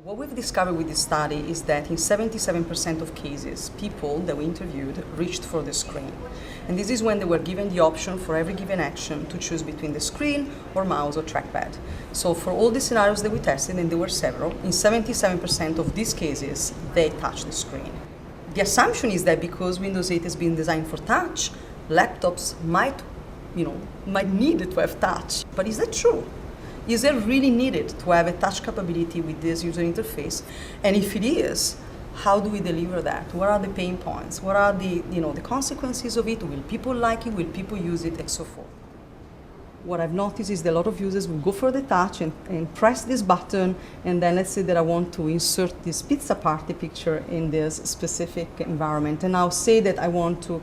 What we've discovered with this study is that in 77% of cases, people that we interviewed reached for the screen. And this is when they were given the option for every given action to choose between the screen or mouse or trackpad. So for all the scenarios that we tested, and there were several, in 77% of these cases, they touched the screen. The assumption is that because Windows 8 has been designed for touch, laptops might need to have touch. But is that true? Is it really needed to have a touch capability with this user interface? And if it is, how do we deliver that? What are the pain points? What are the consequences of it? Will people like it? Will people use it? And so forth. What I've noticed is that a lot of users will go for the touch and press this button, and then let's say that I want to insert this pizza party picture in this specific environment. And I'll say that I want to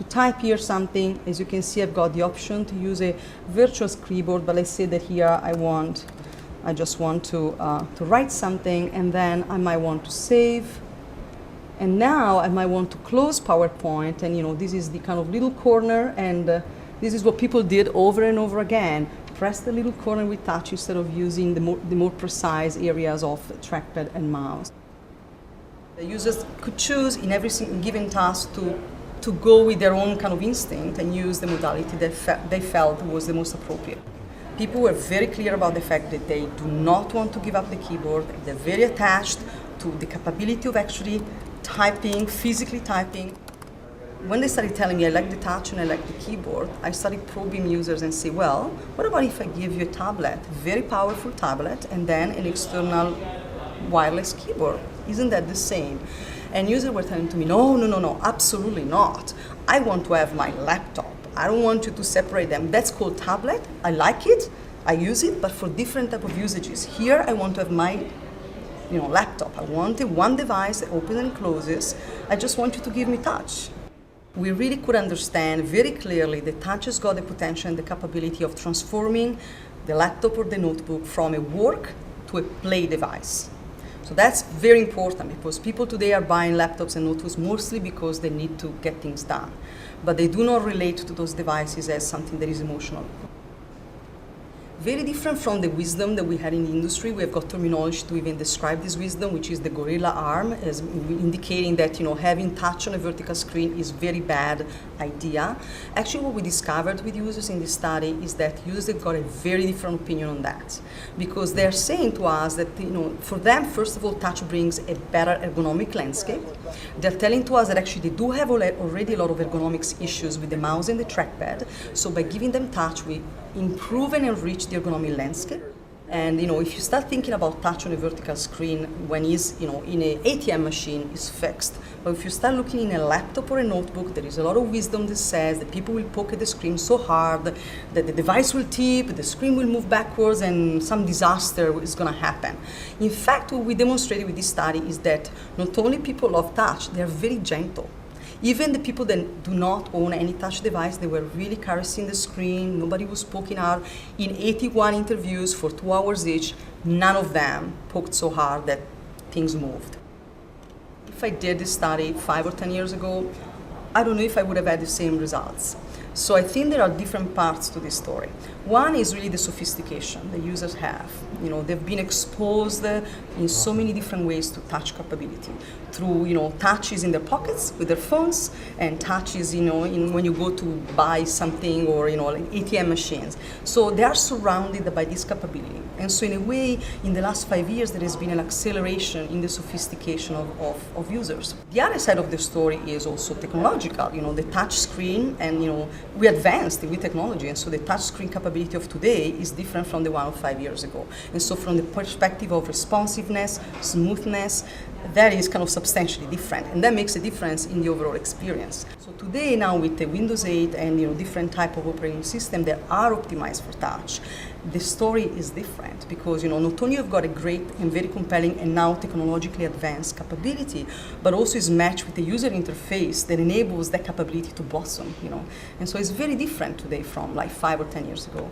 type here something. As you can see, I've got the option to use a virtual keyboard, but let's say that here I just want to write something, and then I might want to save. And now I might want to close PowerPoint, and this is the kind of little corner, and this is what people did over and over again. Press the little corner with touch instead of using the more precise areas of trackpad and mouse. The users could choose in every given task to go with their own kind of instinct and use the modality that they felt was the most appropriate. People were very clear about the fact that they do not want to give up the keyboard. They're very attached to the capability of actually typing, physically typing. When they started telling me I like the touch and I like the keyboard, I started probing users and say, well, what about if I give you a tablet, very powerful tablet, and then an external wireless keyboard? Isn't that the same? And users were telling to me, no, absolutely not. I want to have my laptop. I don't want you to separate them. That's called tablet. I like it. I use it, but for different type of usages. Here, I want to have my laptop. I want one device that opens and closes. I just want you to give me touch. We really could understand very clearly that touch has got the potential and the capability of transforming the laptop or the notebook from a work to a play device. So that's very important because people today are buying laptops and notebooks mostly because they need to get things done. But they do not relate to those devices as something that is emotional. Very different from the wisdom that we had in the industry. We have got terminology to even describe this wisdom, which is the gorilla arm, as indicating that having touch on a vertical screen is very bad idea. Actually, what we discovered with users in this study is that users have got a very different opinion on that, because they're saying to us that for them, first of all, touch brings a better ergonomic landscape. They're telling to us that actually they do have already a lot of ergonomics issues with the mouse and the trackpad. So by giving them touch, we improve and enrich the ergonomic landscape. And if you start thinking about touch on a vertical screen when it's in an ATM machine, it's fixed. But if you start looking in a laptop or a notebook, there is a lot of wisdom that says that people will poke at the screen so hard that the device will tip, the screen will move backwards, and some disaster is going to happen. In fact, what we demonstrated with this study is that not only people love touch, they are very gentle. Even the people that do not own any touch device, they were really caressing the screen. Nobody was poking out. In 81 interviews for 2 hours each, none of them poked so hard that things moved. If I did this study 5 or 10 years ago, I don't know if I would have had the same results. So I think there are different parts to this story. One is really the sophistication that users have. They've been exposed in so many different ways to touch capability. Through, touches in their pockets with their phones, and touches, when you go to buy something, or, like ATM machines. So they are surrounded by this capability. And so in a way, in the last 5 years, there has been an acceleration in the sophistication of users. The other side of the story is also technological. The touch screen, and, we advanced with technology, and so the touch screen capability of today is different from the one of 5 years ago. And so from the perspective of responsiveness, smoothness, that is kind of substantially different, and that makes a difference in the overall experience. So today, now with the Windows 8 and different type of operating system that are optimized for touch, the story is different because not only you've got a great and very compelling and now technologically advanced capability, but also is matched with a user interface that enables that capability to blossom. And so it's very different today from like 5 or 10 years ago.